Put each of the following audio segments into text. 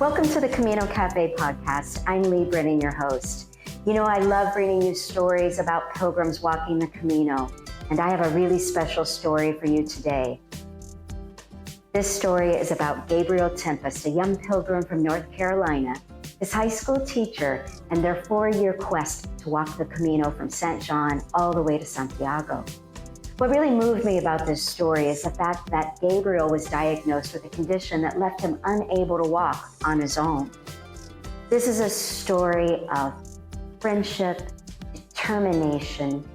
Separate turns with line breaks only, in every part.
Welcome to the Camino Cafe podcast. I'm Leigh, your host. You know, I love bringing you stories about pilgrims walking the Camino, and I have a really special story for you today. This story is about Gabriel Tempest, a young pilgrim from North Carolina, his high school teacher, and their 4-year quest to walk the Camino from St. John all the way to Santiago. What really moved me about this story is the fact that Gabriel was diagnosed with a condition that left him unable to walk on his own. This is a story of friendship, determination,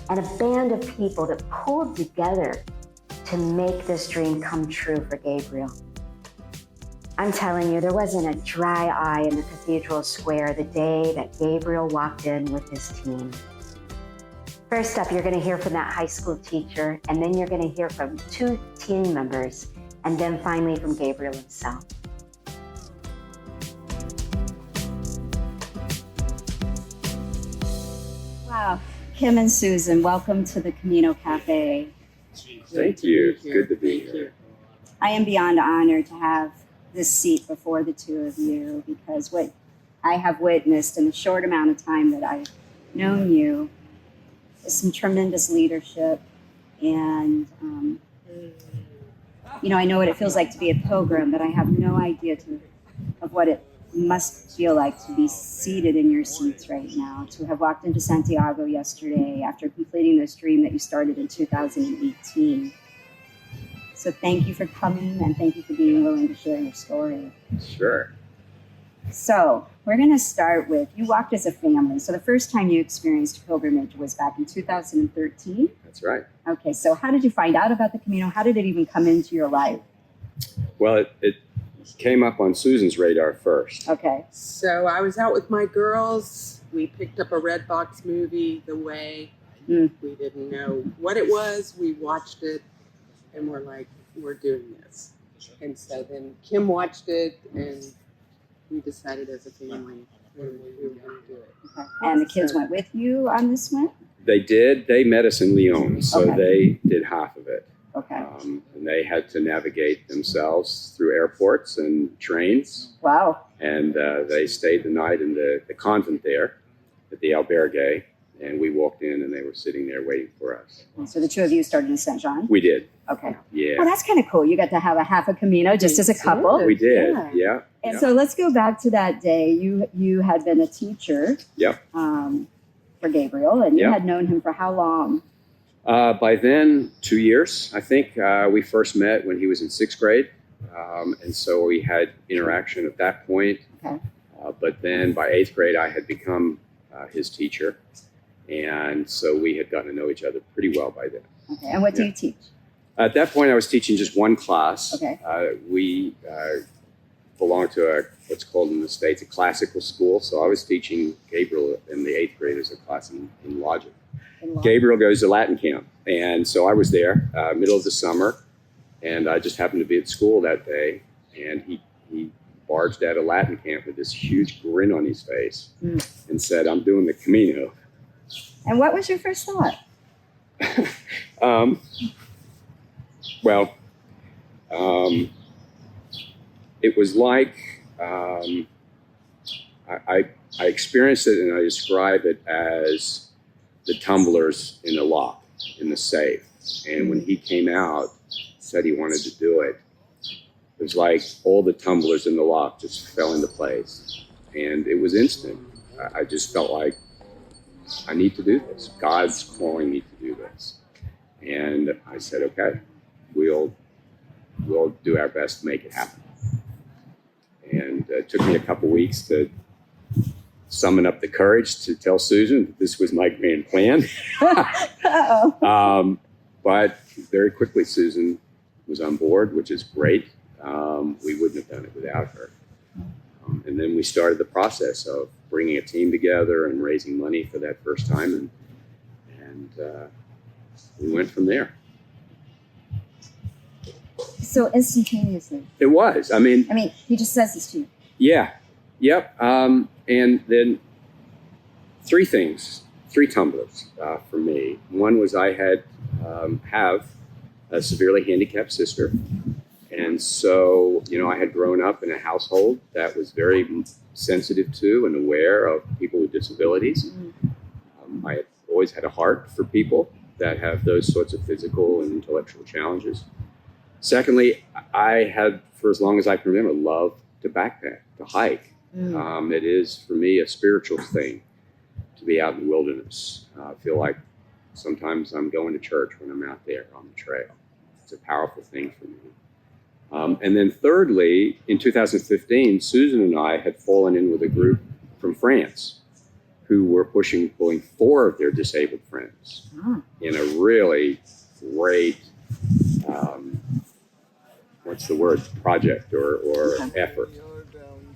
and a band of people that pulled together to make this dream come true for Gabriel. I'm telling you, there wasn't a dry eye in the cathedral square the day that Gabriel walked in with his team. First up, you're going to hear from that high school teacher, and then you're going to hear from 2 team members, and then finally from Gabriel himself. Wow. Kim and Susan, welcome to the Camino Cafe.
Thank you. It's good to be here.
I am beyond honored to have this seat before the two of you, because what I have witnessed in the short amount of time that I've known you some tremendous leadership, and I know what it feels like to be a pilgrim, but I have no idea of what it must feel like to be seated in your seats right now, to have walked into Santiago yesterday after completing this dream that you started in 2018. So thank you for coming, and thank you for being willing to share your story.
Sure.
So we're going to start with, you walked as a family. So the first time you experienced pilgrimage was back in 2013?
That's right.
Okay, so how did you find out about the Camino? How did it even come into your life?
Well, it came up on Susan's radar first.
Okay.
So I was out with my girls. We picked up a Redbox movie, The Way. We didn't know what it was. We watched it, and we're like, we're doing this. And so then Kim watched it, and we decided as a family we were going to do it.
Okay. And the kids went with you on this one?
They did. They met us in Lyon, so they did half of it.
Okay.
And they had to navigate themselves through airports and trains.
Wow.
And they stayed the night in the convent there at the albergue, and we walked in, and they were sitting there waiting for us.
So the two of you started in St. John?
We did.
Okay.
Yeah.
Well, that's kind of cool. You got to have a half a Camino just as a couple.
We did. Yeah.
And so let's go back to that day. You had been a teacher.
Yep.
For Gabriel, and you had known him for how long?
By then, 2 years. I think we first met when he was in 6th grade. And so we had interaction at that point.
Okay.
But then by 8th grade, I had become his teacher. And so we had gotten to know each other pretty well by then.
Okay. And what do you teach?
At that point, I was teaching just one class.
Okay.
We belonged to what's called in the States a classical school. So I was teaching Gabriel and the 8th graders a class in logic. Gabriel goes to Latin camp. And so I was there middle of the summer. And I just happened to be at school that day. And he barged out of Latin camp with this huge grin on his face and said, "I'm doing the Camino."
And what was your first thought?
It was like I experienced it, and I describe it as the tumblers in the lock, in the safe. And when he came out, said he wanted to do it, it was like all the tumblers in the lock just fell into place. And it was instant. I just felt like, I need to do this. God's calling me to do this. And I said, okay, we'll do our best to make it happen. And it took me a couple weeks to summon up the courage to tell Susan that this was my grand plan. But very quickly, Susan was on board, which is great. We wouldn't have done it without her. And then we started the process of bringing a team together and raising money for that first time. And we went from there.
So instantaneously.
It was. I mean,
he just says this to you.
Yeah. Yep. And then three tumblers for me. One was I have a severely handicapped sister, and And so, I had grown up in a household that was very sensitive to and aware of people with disabilities. I had always had a heart for people that have those sorts of physical and intellectual challenges. Secondly, I had, for as long as I can remember, loved to backpack, to hike. It is, for me, a spiritual thing to be out in the wilderness. I feel like sometimes I'm going to church when I'm out there on the trail. It's a powerful thing for me. And then thirdly, in 2015, Susan and I had fallen in with a group from France who were pulling 4 of their disabled friends in a really great, project or effort.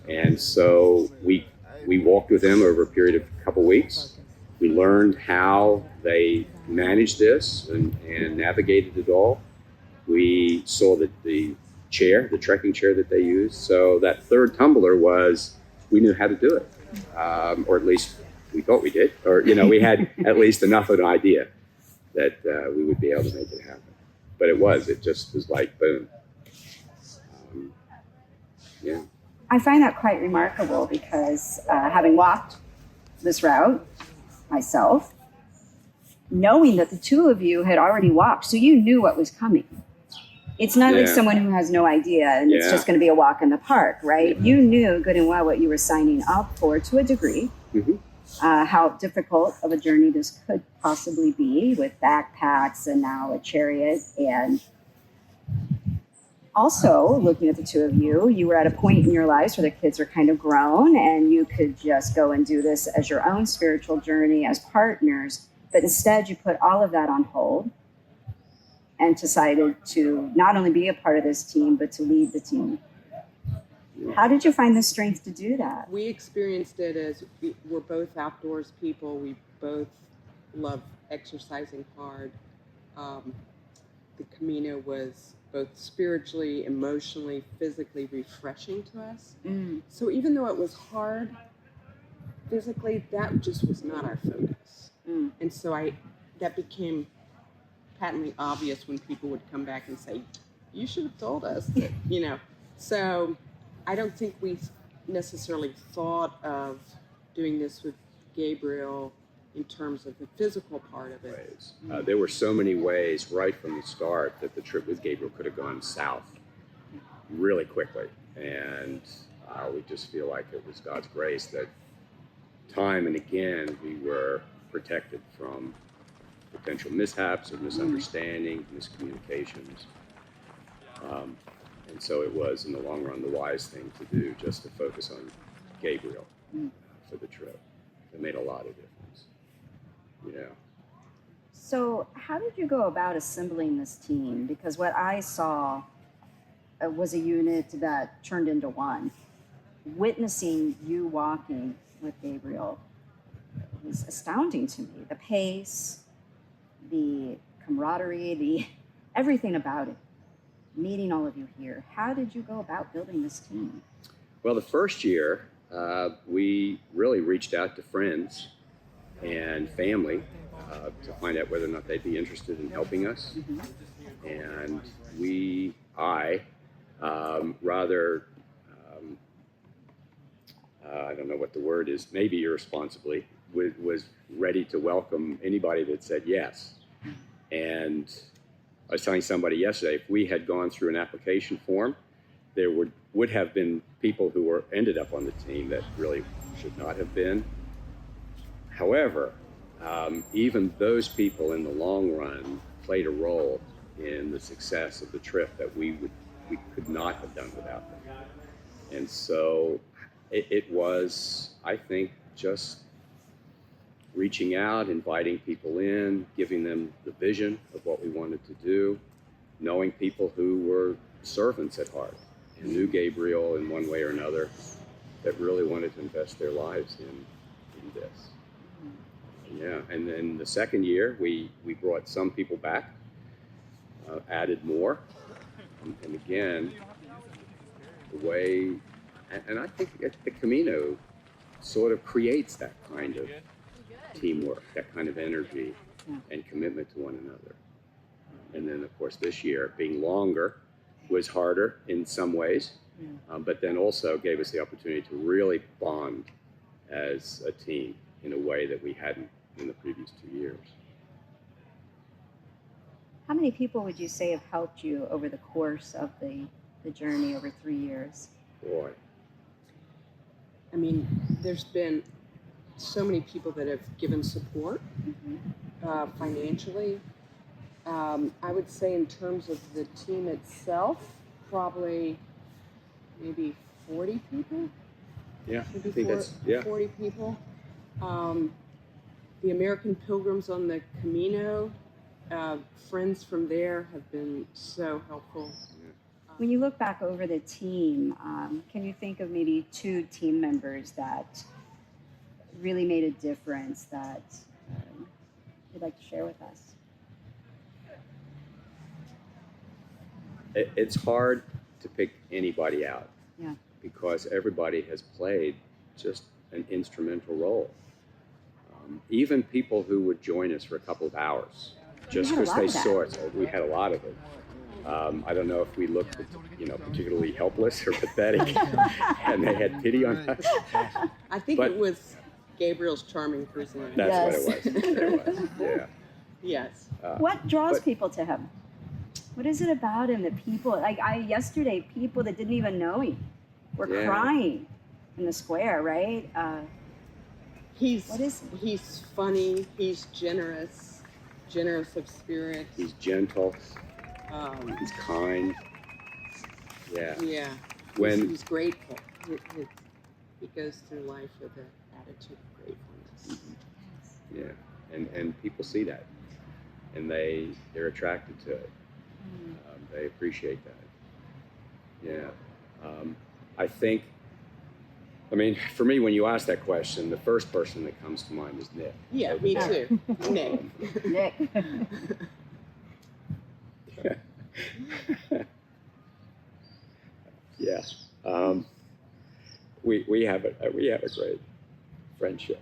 And so we walked with them over a period of a couple weeks. We learned how they managed this and navigated it all. We saw the trekking chair that they used. So that third tumbler we knew how to do it, or at least we thought we did, or we had at least enough of an idea that we would be able to make it happen. But it just was like boom. Yeah.
I find that quite remarkable because having walked this route myself, knowing that the two of you had already walked, so you knew what was coming. It's not like someone who has no idea and it's just going to be a walk in the park, right? You knew good and well what you were signing up for to a degree, how difficult of a journey this could possibly be with backpacks and now a chariot. And also, looking at the two of you, you were at a point in your lives where the kids were kind of grown and you could just go and do this as your own spiritual journey as partners. But instead, you put all of that on hold and decided to not only be a part of this team, but to lead the team. How did you find the strength to do that?
We experienced it as we're both outdoors people. We both love exercising hard. The Camino was both spiritually, emotionally, physically refreshing to us. So even though it was hard physically, that just was not our focus. And so that became patently obvious when people would come back and say, you should have told us that, So I don't think we necessarily thought of doing this with Gabriel in terms of the physical part of it.
There were so many ways right from the start that the trip with Gabriel could have gone south really quickly. And we just feel like it was God's grace that time and again we were protected from potential mishaps or misunderstanding, miscommunications. And so it was, in the long run, the wise thing to do, just to focus on Gabriel for the trip. It made a lot of difference.
So how did you go about assembling this team? Because what I saw was a unit that turned into one. Witnessing you walking with Gabriel was astounding to me. The pace, the camaraderie, everything about it. Meeting all of you here. How did you go about building this team?
Well, the first year, we really reached out to friends and family to find out whether or not they'd be interested in helping us. And I don't know what the word is, maybe irresponsibly, was ready to welcome anybody that said yes. And I was telling somebody yesterday, if we had gone through an application form, there would have been people who ended up on the team that really should not have been. However, even those people in the long run played a role in the success of the trip that we could not have done without them. And so it was, I think, just reaching out, inviting people in, giving them the vision of what we wanted to do, knowing people who were servants at heart and knew Gabriel in one way or another that really wanted to invest their lives in this. Yeah, and then the second year, we brought some people back, added more, and again, the way, and I think the Camino sort of creates that kind of teamwork, that kind of energy and commitment to one another. And then, of course, this year, being longer, was harder in some ways, but then also gave us the opportunity to really bond as a team in a way that we hadn't in the previous 2 years.
How many people would you say have helped you over the course of the journey over 3 years?
Boy.
I mean, there's been so many people that have given support financially. I would say in terms of the team itself, probably maybe 40 people.
Yeah,
Maybe
I think that's,
40 people. The American pilgrims on the Camino, friends from there have been so helpful.
When you look back over the team, can you think of maybe 2 team members that really made a difference that you'd like to share with us?
It's hard to pick anybody out,
Yeah.
because everybody has played just an instrumental role. Even people who would join us for a couple of hours, just because they saw it. We had a lot of it. I don't know if we looked, particularly helpless or pathetic, and they had pity on us.
I think it was Gabriel's charming personality.
That's what it was. Yeah.
Yes.
What draws people to him? What is it about him that people, yesterday, people that didn't even know him were crying in the square, right?
He's funny. He's generous of spirit.
He's gentle. He's kind. Yeah.
Yeah.
When
he's grateful. He goes through life with an attitude of gratefulness.
Yeah, and people see that, and they're attracted to it. They appreciate that. Yeah. I mean, for me, when you ask that question, the first person that comes to mind is Nick.
Yeah, me too. Nick.
Nick.
Yeah. We have a great friendship,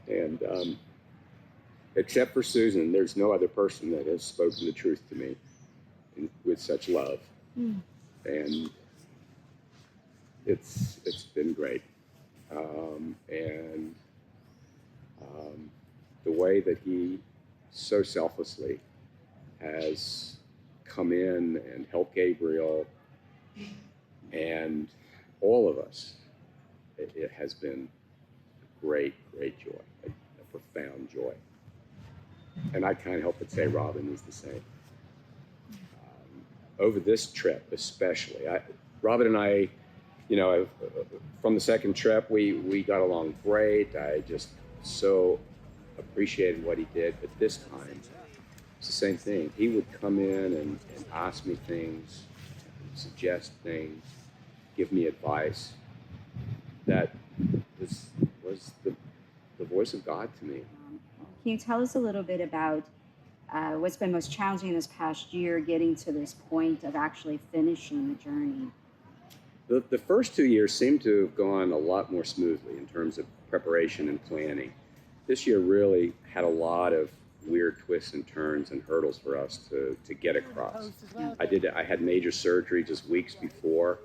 and except for Susan, there's no other person that has spoken the truth to me with such love, and it's been great. The way that he so selflessly has come in and helped Gabriel and all of us, it has been a great joy, a profound joy. And I can't help but say Robin is the same. Over this trip especially, Robin and I, from the second trip, we got along great. I just so appreciated what he did. But this time, it's the same thing. He would come in and ask me things, suggest things, give me advice. That was the voice of God to me.
Can you tell us a little bit about what's been most challenging this past year, getting to this point of actually finishing the journey?
The first 2 years seem to have gone a lot more smoothly in terms of preparation and planning. This year really had a lot of weird twists and turns and hurdles for us to get across. I had major surgery just weeks before.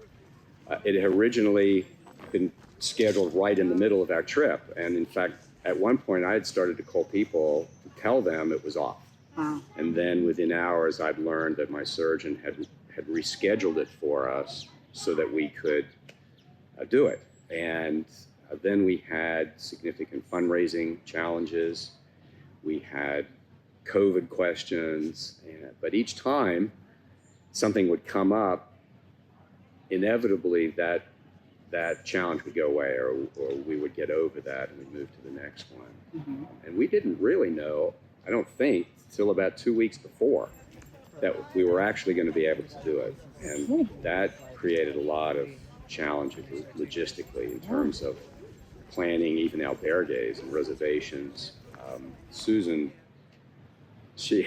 It had originally been scheduled right in the middle of our trip, and in fact, at one point I had started to call people to tell them it was off.
Wow.
And then within hours, I'd learned that my surgeon had rescheduled it for us so that we could do it. And then we had significant fundraising challenges. We had COVID questions. But each time something would come up, inevitably that challenge would go away, or we would get over that and we'd move to the next one. Mm-hmm. And we didn't really know, I don't think, till about 2 weeks before that we were actually going to be able to do it. And that created a lot of challenges logistically in terms of planning even albergues and reservations. Susan, she's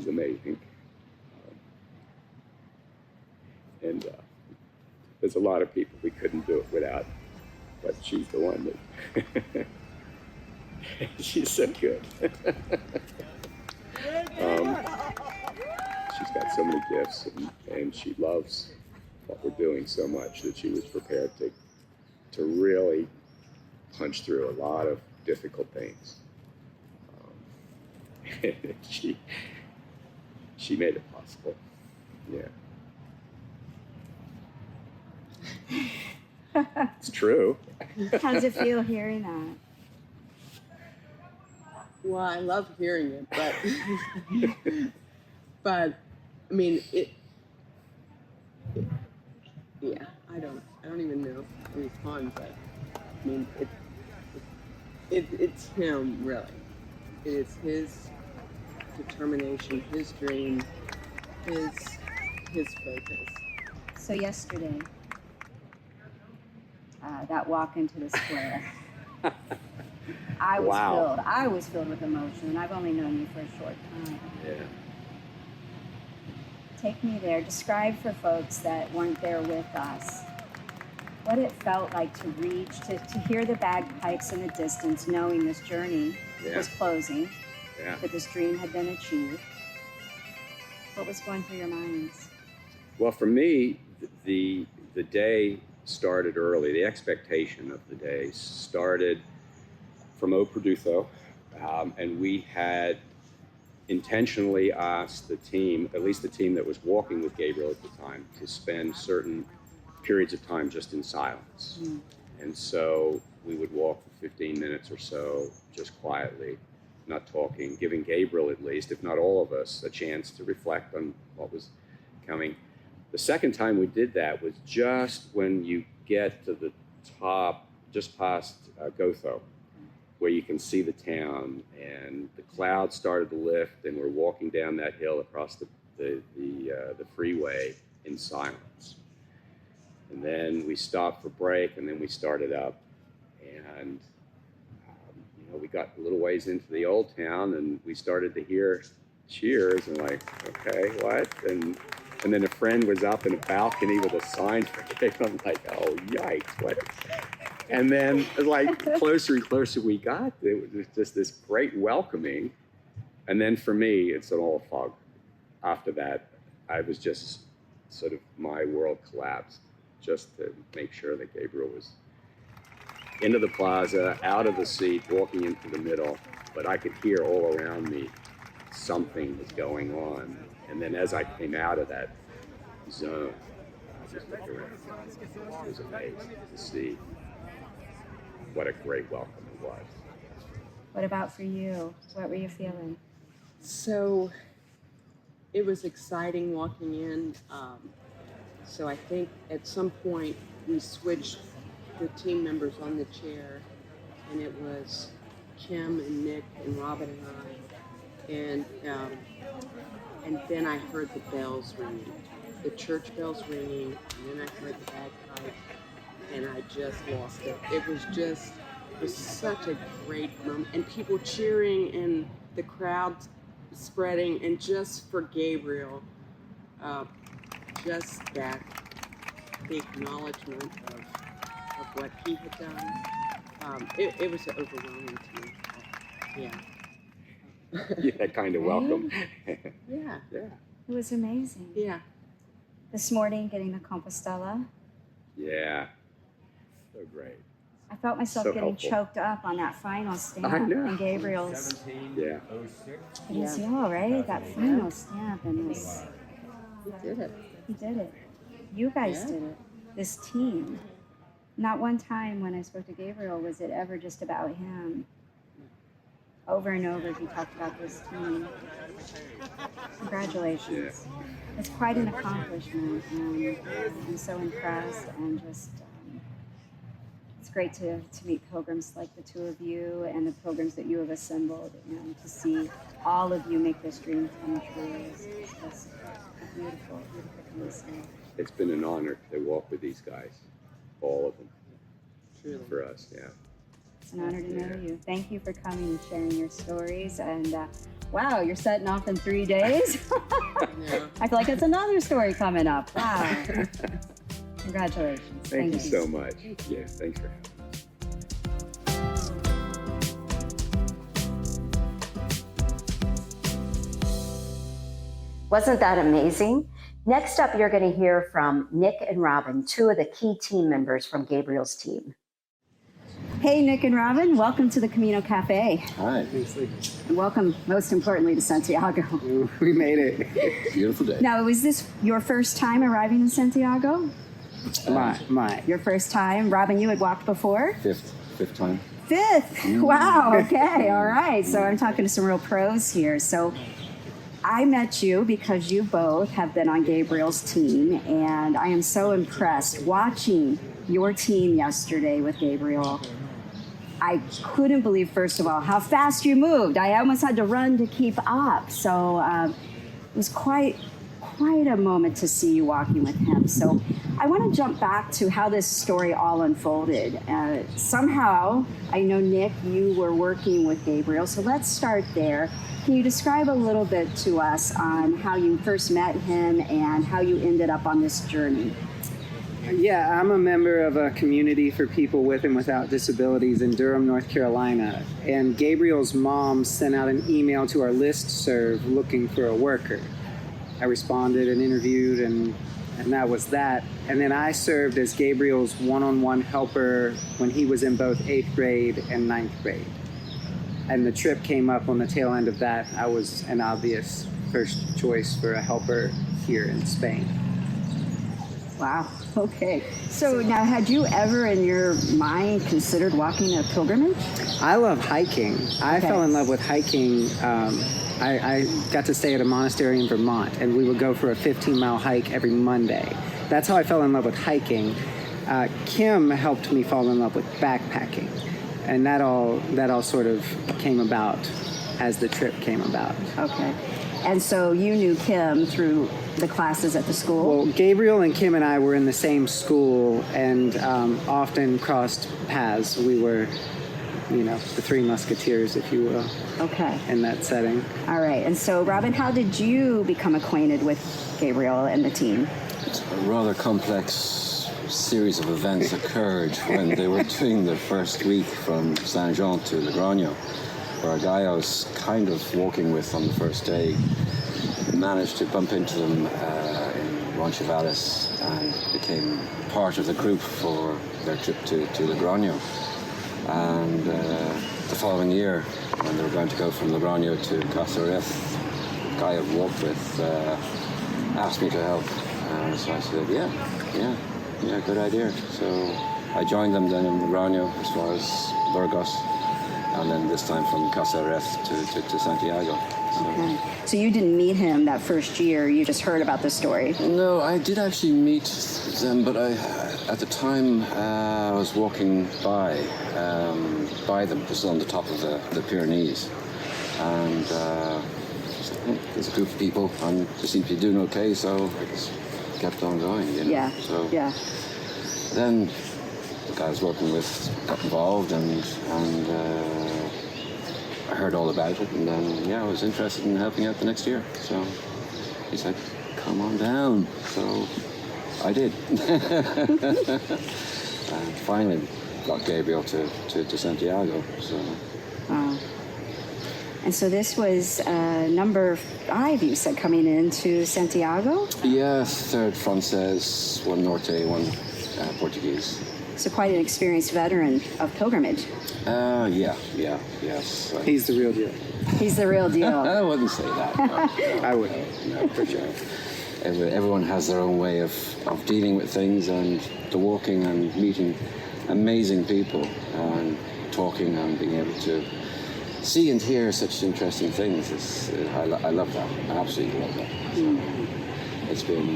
amazing. And there's a lot of people we couldn't do it without, but she's the one that She's so good. She's got so many gifts, and she loves what we're doing so much that she was prepared to really punch through a lot of difficult things. She made it possible. Yeah. It's true.
How does it feel hearing that?
Well, I love hearing it, but I mean yeah, I don't even know how to respond, but I mean it's him, really. It is his determination, his dream, his focus.
So yesterday, that walk into the square, I was filled with emotion, and I've only known you for a short time.
Yeah.
Take me there. Describe for folks that weren't there with us what it felt like to reach, to hear the bagpipes in the distance, knowing this journey was closing, that this dream had been achieved. What was going through your minds?
Well, for me, the day started early. The expectation of the day started from O Produtho, and we had intentionally asked the team, at least the team that was walking with Gabriel at the time, to spend certain periods of time just in silence. And so we would walk for 15 minutes or so, just quietly, not talking, giving Gabriel at least, if not all of us, a chance to reflect on what was coming. The second time we did that was just when you get to the top, just past Gotho, where you can see the town, and the clouds started to lift, and we're walking down that hill across the freeway in silence. And then we stopped for break, and then we started up, and we got a little ways into the old town, and we started to hear cheers, and like, okay, what? And then a friend was up in a balcony with a sign for Gabriel. I'm like, oh, yikes, what? And then, like, closer and closer we got, it was just this great welcoming. And then for me, it's an all fog. After that, I was just sort of, my world collapsed, just to make sure that Gabriel was into the plaza, out of the seat, walking into the middle. But I could hear all around me something was going on. And then as I came out of that zone, I just looked around. It was amazing to see what a great welcome it was.
What about for you? What were you feeling?
So it was exciting walking in. So I think at some point we switched the team members on the chair, and it was Kim and Nick and Robin and I. And then I heard the bells ringing, the church bells ringing, and then I heard the bagpipe, and I just lost it. It was such a great moment, and people cheering, and the crowd spreading, and just for Gabriel, just that, the acknowledgement of what he had done. It was overwhelming to me. Yeah.
That kind of welcome.
Yeah.
It was amazing.
Yeah.
This morning, getting to Compostela.
Yeah. So great.
I felt myself getting choked up on that final stamp.
I know.
And Gabriel's.
1706.
It was y'all, right? That final stamp. And this.
He did it.
He did it. You guys did it. This team. Not one time when I spoke to Gabriel was it ever just about him. Over and over, he talked about this team. Congratulations.
Yeah.
It's quite an accomplishment, and I'm so impressed, and just, it's great to meet pilgrims like the two of you and the pilgrims that you have assembled, and to see all of you make this dream come true is just beautiful, beautiful thing to see.
It's been an honor to walk with these guys, all of them.
Truly. For us,
yeah.
It's an honor to know you. Thank you for coming and sharing your stories. And wow, you're setting off in 3 days. I feel like it's another story coming up. Wow. Congratulations.
Thank you so much. Yeah, thanks for having me.
Wasn't that amazing? Next up, you're going to hear from Nick and Robin, two of the key team members from Gabriel's team.
Hey, Nick and Robin, welcome to the Camino Cafe.
Hi.
And welcome, most importantly, to Santiago.
We made it. Beautiful day.
Now, was this your first time arriving in Santiago?
My.
Your first time? Robin, you had walked before?
Fifth time.
Fifth? Wow, okay, all right. So I'm talking to some real pros here. So I met you because you both have been on Gabriel's team, and I am so impressed watching your team yesterday with Gabriel. I couldn't believe, first of all, how fast you moved. I almost had to run to keep up. So it was quite a moment to see you walking with him. So I want to jump back to how this story all unfolded. Somehow, I know, Nick, you were working with Gabriel, so let's start there. Can you describe a little bit to us on how you first met him and how you ended up on this journey?
Yeah, I'm a member of a community for people with and without disabilities in Durham, North Carolina. And Gabriel's mom sent out an email to our listserv looking for a worker. I responded and interviewed, and that was that. And then I served as Gabriel's one-on-one helper when he was in both 8th grade and 9th grade. And the trip came up on the tail end of that. I was an obvious first choice for a helper here in Spain.
Wow, okay. So now, had you ever in your mind considered walking a pilgrimage?
I love hiking. I
Okay.
fell in love with hiking. I got to stay at a monastery in Vermont, and we would go for a 15-mile hike every Monday. That's how I fell in love with hiking. Kim helped me fall in love with backpacking, and that all sort of came about as the trip came about.
Okay. And so you knew Kim through the classes at the school?
Well, Gabriel and Kim and I were in the same school and often crossed paths. We were, the Three Musketeers, if you will,
Okay.
in that setting.
All right. And so, Robin, how did you become acquainted with Gabriel and the team?
A rather complex series of events occurred when they were doing the first week from Saint-Jean to Logroño, where a guy I was kind of walking with on the first day managed to bump into them in Roncesvalles and became part of the group for their trip to Logroño. And the following year, when they were going to go from Logroño to cathedral, the guy I walked with asked me to help. So I said, yeah, good idea. So I joined them then in Logroño as far as Burgos, and then this time from Caceres to Santiago.
Okay. So you didn't meet him that first year, you just heard about the story?
No, I did actually meet them, but at the time I was walking by them, just on the top of the Pyrenees, and there's a group of people, and they seem to be doing okay, so I just kept on going,
Yeah.
So
Yeah.
then the guy I was working with got involved, and I heard all about it, and then I was interested in helping out the next year. So he said, "Come on down." So I did, and finally got Gabriel to Santiago. So.
Wow. And so this was number 5, you said, coming into Santiago?
Yeah, 3rd Francés, 1 Norte, 1 Portuguese.
So quite an experienced veteran of pilgrimage.
Yes.
He's the real deal.
He's the real deal.
I wouldn't say that. No,
I would.
No, for sure. Everyone has their own way of dealing with things, and the walking and meeting amazing people and talking and being able to see and hear such interesting things. I love that. I absolutely love that. So it's been,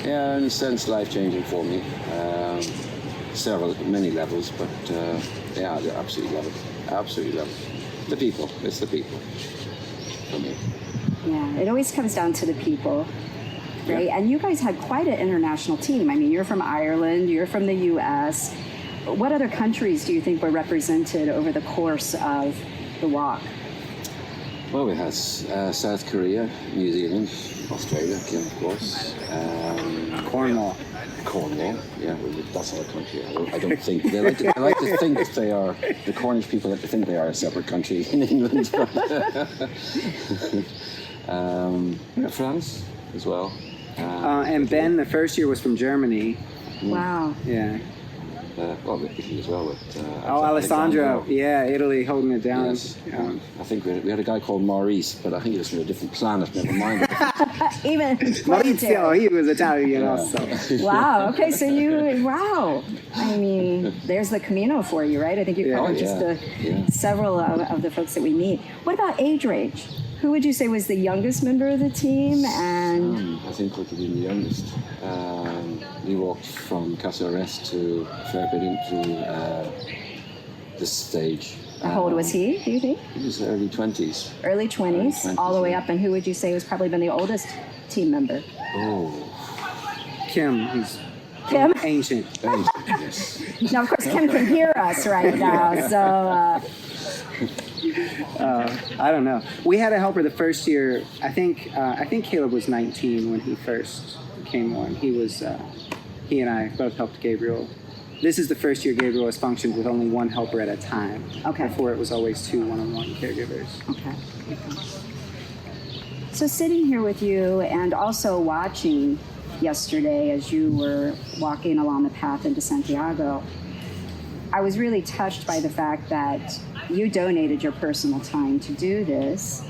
in a sense, life-changing for me. Many levels, but I absolutely love it. Absolutely love it. The people. It's the people for me.
Yeah, it always comes down to the people, right?
Yeah.
And you guys had quite an international team. I mean, you're from Ireland, you're from the U.S. What other countries do you think were represented over the course of the walk?
Well, we had South Korea, New Zealand, Australia, again, of course.
Cornwall.
Cornwall, yeah, that's not a country. I don't think they like to think that they are. The Cornish people like to think they are a separate country in England. France as well.
And Ben, the first year was from Germany.
Wow.
Yeah.
Well, Italy as well. With,
Alessandro. Yeah, Italy holding it down.
Yes. I think we had a guy called Maurice, but I think he was from a different planet. Never mind.
Even
Maurizio, he was Italian
Yeah.
also.
Wow. Okay, so wow. I mean, there's the Camino for you, right? I think you're probably just several of the folks that we meet. What about age range? Who would you say was the youngest member of the team? And
I think we could be the youngest. We walked from Caceres to a fair bit into this stage.
how old was he, do you think?
He was early 20s.
Early 20s, all the way up. And who would you say was probably been the oldest team member?
Oh,
Kim, he's
Kim?
ancient.
yes.
Now, of course, Kim can hear us right now, so...
I don't know. We had a helper the first year. I think Caleb was 19 when he first came on. He and I both helped Gabriel. This is the first year Gabriel has functioned with only one helper at a time.
Okay.
Before it was always 2 one-on-one caregivers.
Okay. So sitting here with you and also watching yesterday as you were walking along the path into Santiago, I was really touched by the fact that you donated your personal time to do this.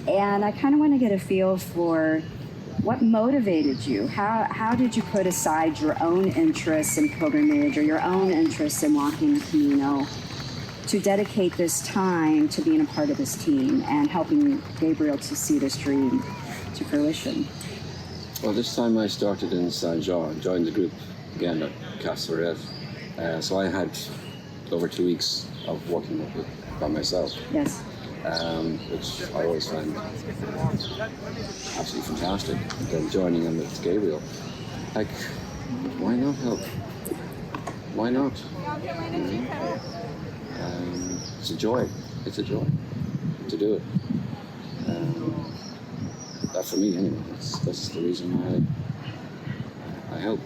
And I kind of want to get a feel for what motivated you. How did you put aside your own interests in pilgrimage or your own interests in walking the Camino to dedicate this time to being a part of this team and helping Gabriel to see this dream to fruition?
Well, this time I started in Saint Jean, joined the group again at Caceres. So I had over 2 weeks of working with it by myself.
Yes.
Which I always find absolutely fantastic. And then joining in with Gabriel, like, why not help? Why not? You know? It's a joy. It's a joy to do it. That for me, anyway. That's the reason why I help.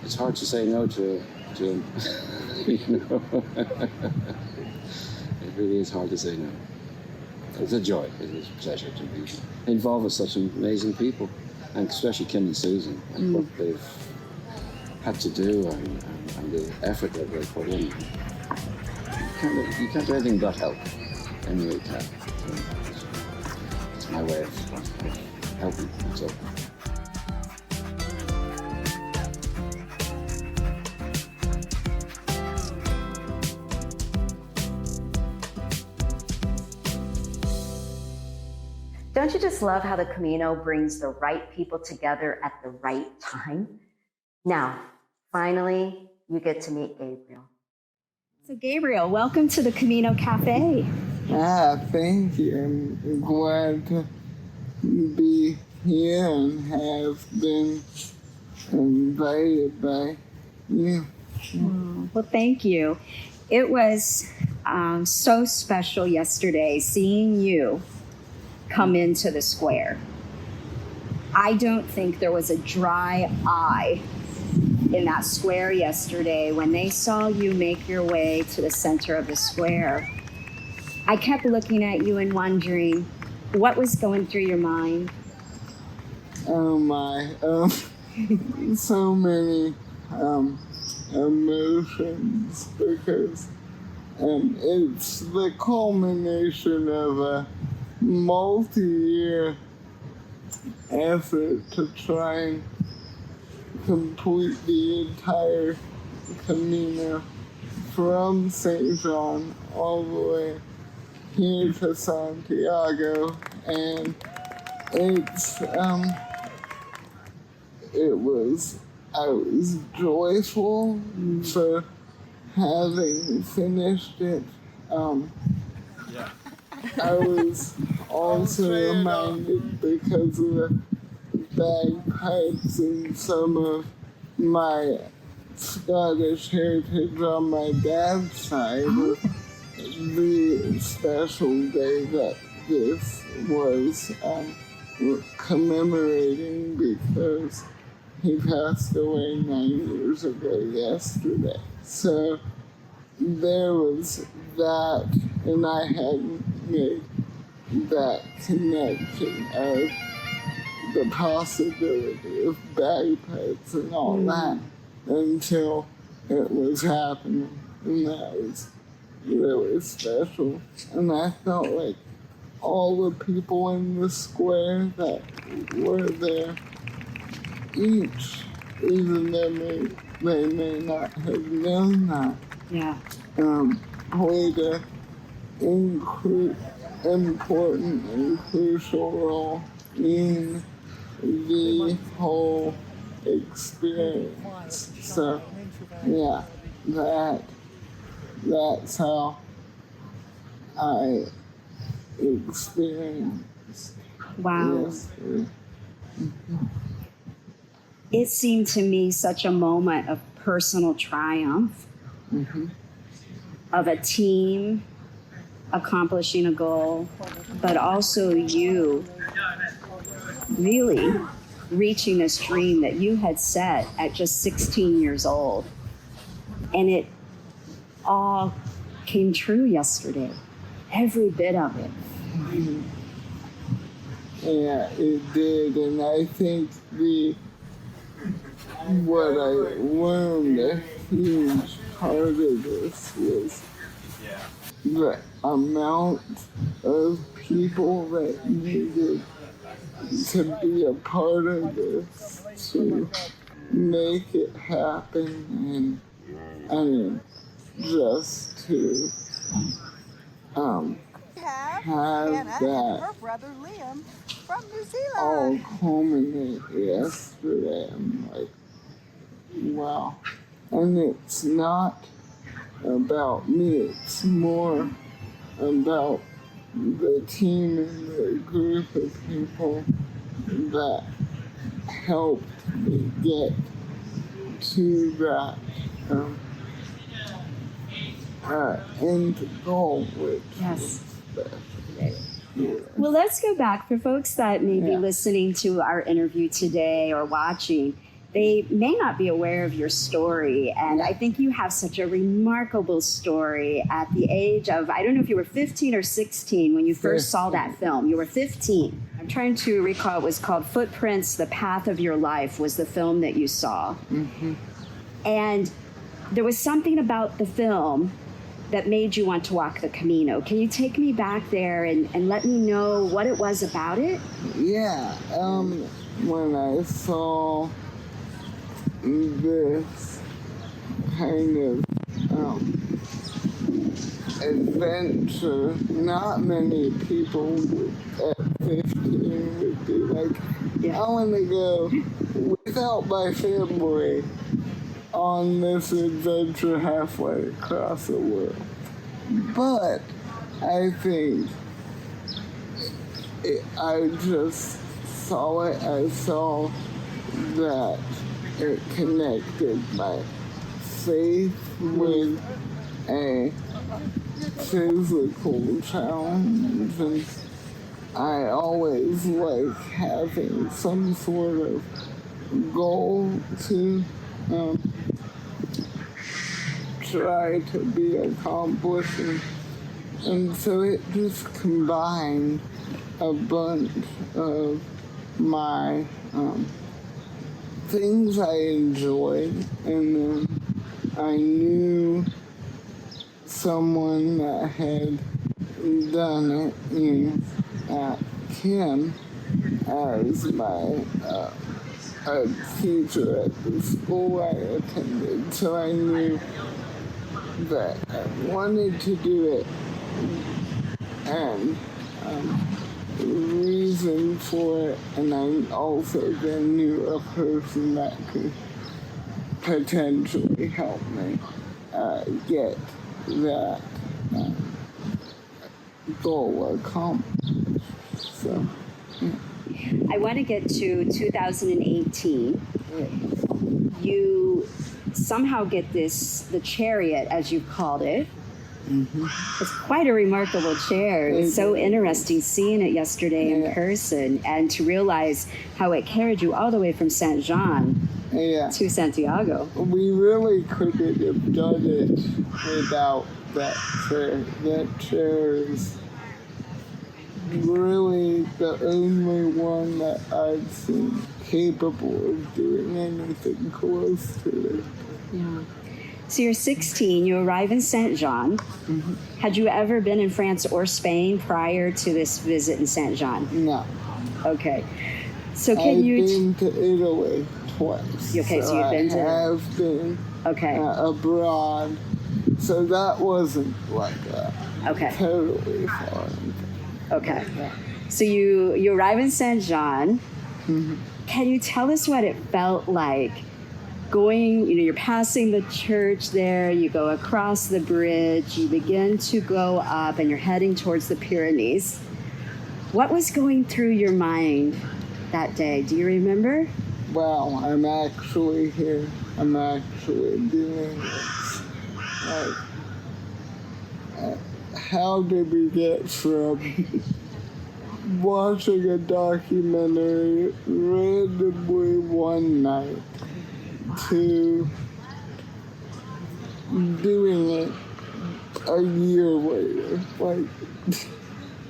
It's hard to say no to him. You know. It really is hard to say no. It's a joy. It is a pleasure to be involved with such amazing people, and especially Kim and Susan, and what they've had to do and the effort that they put in. You can't do anything but help. Anyway, you can. It's my way of helping. So.
Don't you just love how the Camino brings the right people together at the right time? Now, finally, you get to meet Gabriel.
So Gabriel, welcome to the Camino Cafe.
Thank you. I'm glad to be here and have been invited by you.
Well, thank you. It was so special yesterday seeing you come into the square. I don't think there was a dry eye in that square yesterday when they saw you make your way to the center of the square. I kept looking at you and wondering what was going through your mind.
Oh my, so many emotions because it's the culmination of a multi-year effort to try and complete the entire Camino from St. John all the way here to Santiago, and I was joyful for having finished it. I was also reminded because of the bagpipes and some of my Scottish heritage on my dad's side of the special day that this was commemorating because he passed away 9 years ago yesterday. So there was that, and I hadn't made that connection of the possibility of bagpipes and all that until it was happening. And that was really special. And I felt like all the people in the square that were there, each, even though they may not have known that, played an important and crucial role in the whole experience. So, yeah, that's how I experienced.
Wow.
Yesterday.
It seemed to me such a moment of personal triumph, of a team accomplishing a goal, but also you really reaching this dream that you had set at just 16 years old. And it all came true yesterday, every bit of it.
Yeah, it did, and I think what I learned, a huge part of this was the amount of people that needed to be a part of this to make it happen, and I mean, just to have that
her brother Liam from New Zealand.
all culminate yesterday. I'm like, wow. And it's not about me, it's more about the team and the group of people that helped me get to that end goal, which was special. Yeah.
Well, let's go back for folks that may be listening to our interview today or watching. They may not be aware of your story, and I think you have such a remarkable story at the age of, I don't know if you were 15 or 16 when you first saw that film. You were 15. I'm trying to recall, it was called Footprints, The Path of Your Life was the film that you saw. And there was something about the film that made you want to walk the Camino. Can you take me back there and let me know what it was about it?
Yeah, when I saw this kind of adventure, not many people at 15 would be like, I want to go without my family on this adventure halfway across the world. But I think I just saw it. I saw that it connected my faith with a physical challenge, and I always like having some sort of goal to try to be accomplished, and so it just combined a bunch of my things I enjoyed, and then I knew someone that had done it in Kim as my a teacher at the school I attended, so I knew that I wanted to do it, and the reason for it, and I also then knew a person that could potentially help me get that goal accomplished. So,
I want to get to 2018. You somehow get the chariot, as you've called it. It's quite a remarkable chair. It's so interesting seeing it yesterday in person, and to realize how it carried you all the way from Saint Jean to Santiago.
We really couldn't have done it without that chair. That chair is really the only one that I'd seen capable of doing anything close to it.
Yeah. So you're 16, you arrive in Saint Jean. Had you ever been in France or Spain prior to this visit in Saint Jean?
No.
Okay. So
I've been to Italy twice.
Okay, so you've been to...
I have been abroad. So that wasn't like a totally foreign thing.
Okay. So you arrive in Saint Jean. Can you tell us what it felt like going, you're passing the church there, you go across the bridge, you begin to go up and you're heading towards the Pyrenees. What was going through your mind that day? Do you remember?
Well, I'm actually here. I'm actually doing this. Like, how did we get from watching a documentary randomly one night to doing it a year later? Like,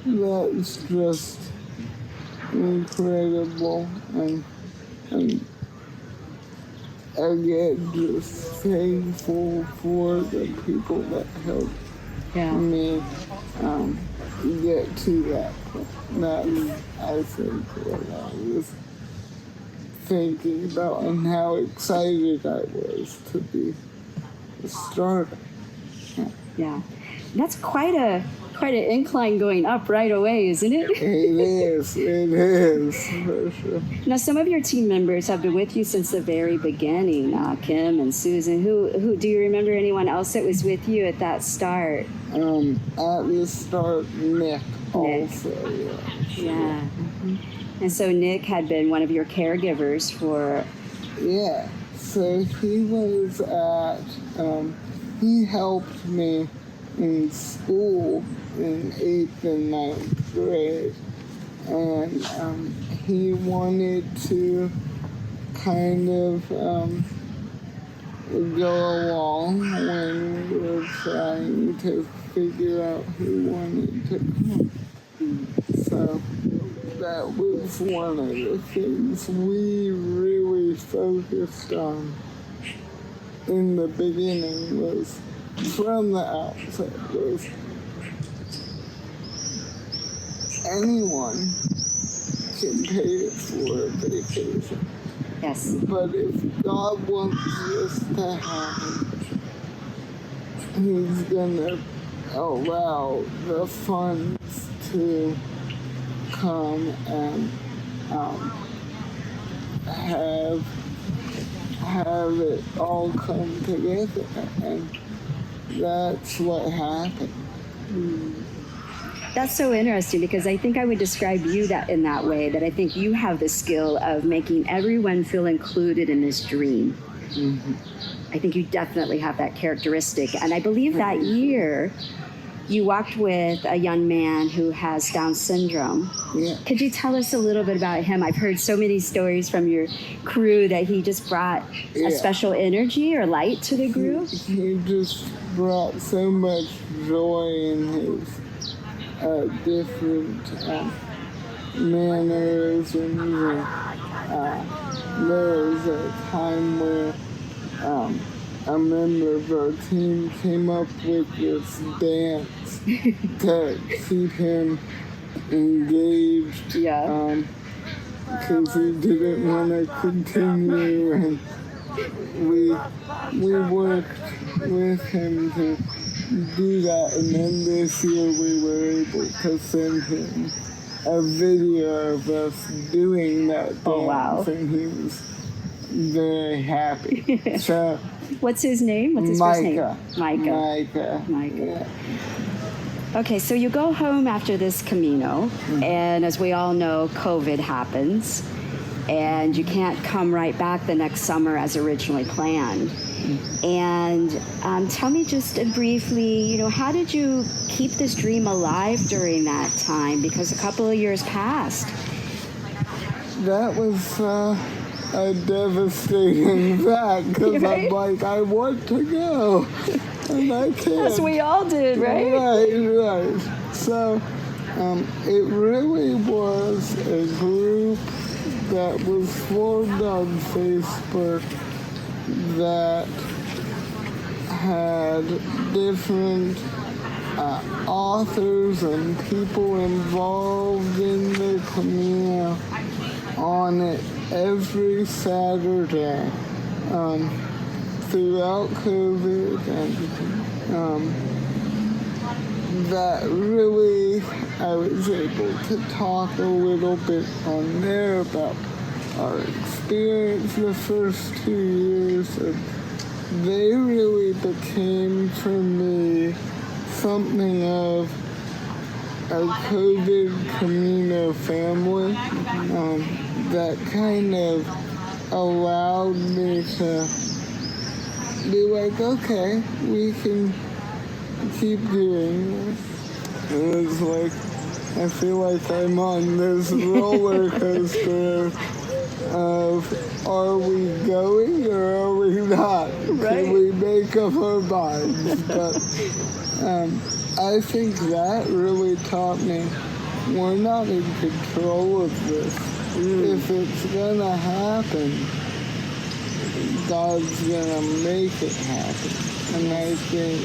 that's just incredible, and again, just thankful for the people that helped me get to that point. That's, I think, what I was thinking about, and how excited I was to be the starter.
Yeah. That's quite an incline going up right away, isn't it?
It is, for sure.
Now, some of your team members have been with you since the very beginning, Kim and Susan. Who do you remember anyone else that was with you at that start?
At the start, Nick also.
Yeah. And so Nick had been one of your caregivers for...
Yeah, so he was he helped me in school in 8th and 9th grade, and he wanted to kind of go along when we were trying to figure out who wanted to come. So that was one of the things we really focused on in the beginning, was from the outset, was anyone can pay for a vacation.
Yes.
But if God wants this to happen, He's gonna allow the funds to come and have it all come together, and that's what happened.
That's so interesting, because I think I would describe you in that way, that I think you have the skill of making everyone feel included in this dream. I think you definitely have that characteristic. And I believe that year you walked with a young man who has Down syndrome.
Yeah.
Could you tell us a little bit about him? I've heard so many stories from your crew that he just brought a special energy or light to the group.
He just brought so much joy in his different mannerisms. There was a time where a member of our team came up with this dance to keep him engaged, because he didn't want to continue, and we worked with him to do that, and then this year we were able to send him a video of us doing that dance.
Oh, wow.
And he was very happy. So,
what's his name? What's his first name? Micah.
Yeah.
Okay, so you go home after this Camino, and as we all know, COVID happens, and you can't come right back the next summer as originally planned. And tell me just briefly, how did you keep this dream alive during that time? Because a couple of years passed.
That was a devastating fact, because I'm like, I want to go, and I can't.
As we all did, right?
Right. So It really was a group that was formed on Facebook that had different authors and people involved in the Camino on it every Saturday throughout COVID, and that really I was able to talk a little bit on there about our experience the first 2 years, and they really became for me something of a COVID Camino family that kind of allowed me to be like, okay, we can keep doing this. And it's like, I feel like I'm on this roller coaster of, are we going or are we not?
Right.
Can we make up our minds? But I think that really taught me we're not in control of this. If it's gonna happen, God's gonna make it happen. And I think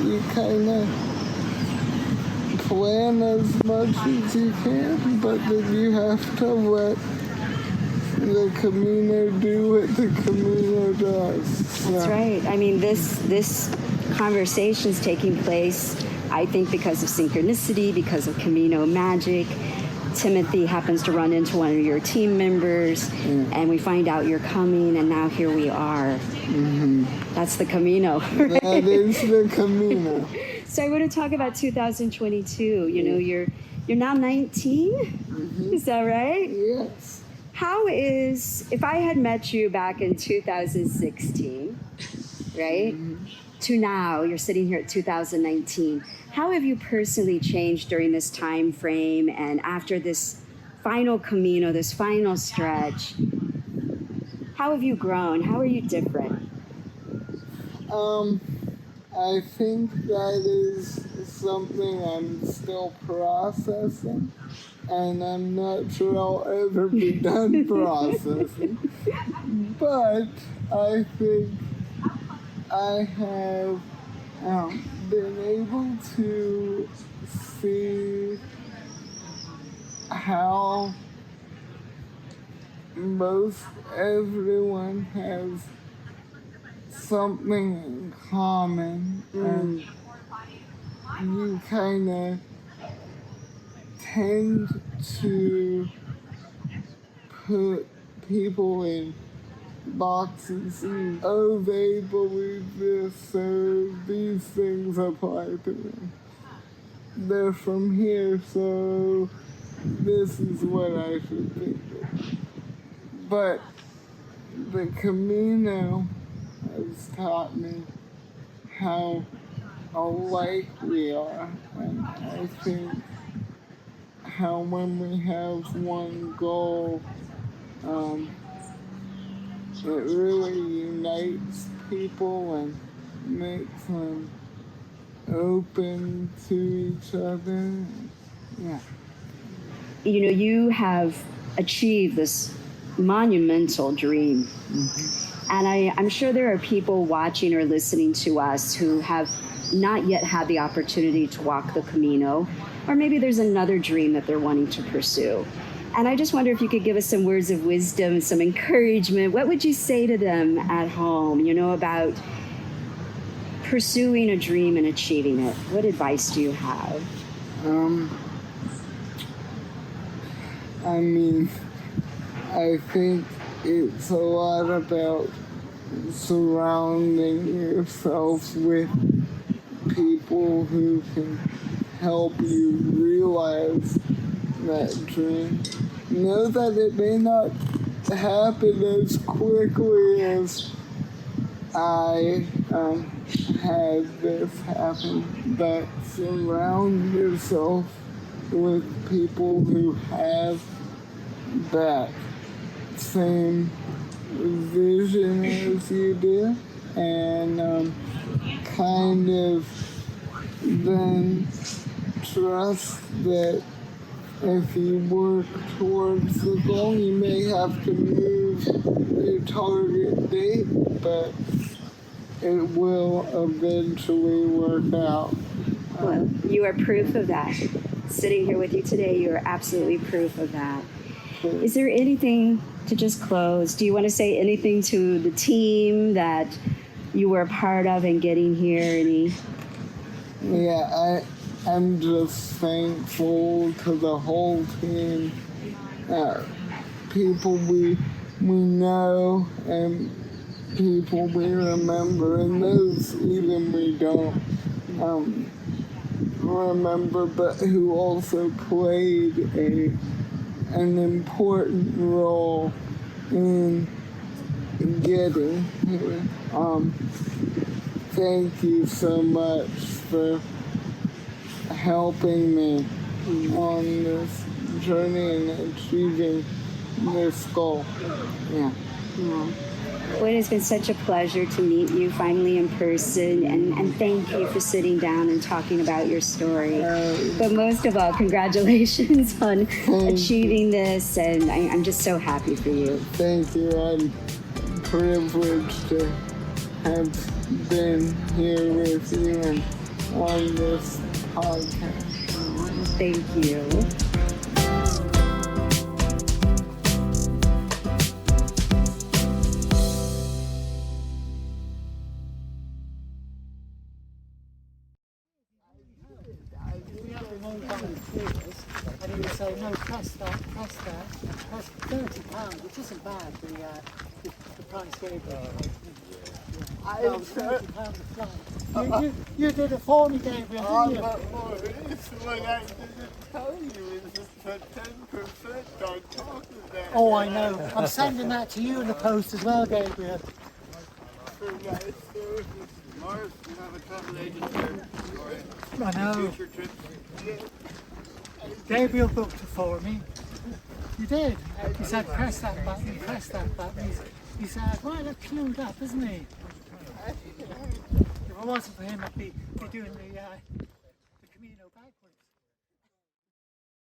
you kind of plan as much as you can, but then you have to let the Camino do what the Camino does. So.
That's right. I mean, this conversation is taking place, I think, because of synchronicity, because of Camino magic. Timothy happens to run into one of your team members, and we find out you're coming, and now here we are. Mm-hmm. That's the Camino. Right?
That is the Camino.
So I want to talk about 2022. You know, you're now 19. Mm-hmm. Is that right?
Yes.
How is, if I had met you back in 2016, right, to now, you're sitting here at 2019, how have you personally changed during this time frame and after this final Camino, this final stretch? How have you grown? How are you different?
I think that is something I'm still processing, and I'm not sure I'll ever be done processing. But I think I have been able to see how most everyone has something in common, and you kind of tend to put people in boxes. Oh, they believe this, so these things apply to them. They're from here, so this is what I should think of. But the Camino has taught me how alike we are, and I think how when we have one goal, it really unites people and makes them open to each other. Yeah.
You know, you have achieved this monumental dream. And I'm sure there are people watching or listening to us who have not yet had the opportunity to walk the Camino, or maybe there's another dream that they're wanting to pursue. And I just wonder if you could give us some words of wisdom, some encouragement. What would you say to them at home, you know, about pursuing a dream and achieving it? What advice do you have?
I mean, I think it's a lot about surrounding yourself with people who can help you realize that dream. Know that it may not happen as quickly as I had this happen, but surround yourself with people who have that same vision as you do, and kind of then trust that if you work towards the goal, you may have to move your target date, but it will eventually work out.
Well, you are proof of that. Sitting here with you today, you are absolutely proof of that. Is there anything to just close? Do you want to say anything to the team that you were a part of in getting here?
Yeah, I'm just thankful to the whole team, people we know and people we remember, and those even we don't remember, but who also played an important role in getting here. Thank you so much for helping me on this journey and achieving this goal. Yeah.
Well, it has been such a pleasure to meet you finally in person, and thank you for sitting down and talking about your story. But most of all, congratulations on achieving this, and I'm just so happy for you.
Thank you. I'm privileged to have been here with you and on this podcast.
Thank you.
And he would say, no, press that, press £30, which isn't bad, the price Gabriel. £30 a flight. You did it for me, Gabriel, didn't you?
What I didn't tell you is just the 10% on top of that.
Oh, I know. I'm sending that to you in the post as well, Gabriel.
For nice service. Morris, you have a travel agent here.
I know. Gabriel booked it for me. You did. He said, press that button, press that button. He said, right, look, clued up, isn't he? If it wasn't for him, I'd be doing the